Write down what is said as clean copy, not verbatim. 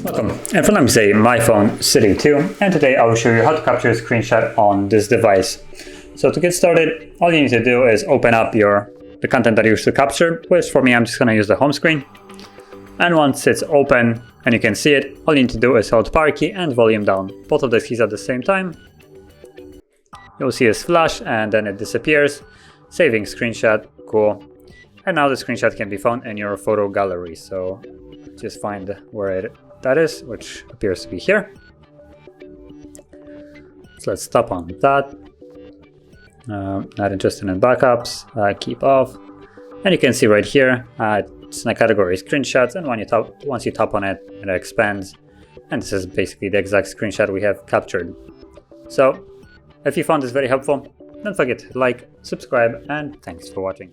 Welcome. In front of me is a myPhone City 2, and today I will show you how to capture a screenshot on this device. So to get started, all you need to do is open up the content that you wish to capture, which for me I'm just going to use the home screen. And once it's open and you can see it, all you need to do is hold power key and volume down, both of the keys at the same time. You'll see a flash and then it disappears, saving screenshot. Cool. And now the screenshot can be found in your photo gallery, so just find where that is, which appears to be here. So let's tap on that. Not interested in backups, keep off. And you can see right here, it's in a category screenshots, and once you tap on it, it expands. And this is basically the exact screenshot we have captured. So if you found this very helpful, don't forget to like, subscribe, and thanks for watching.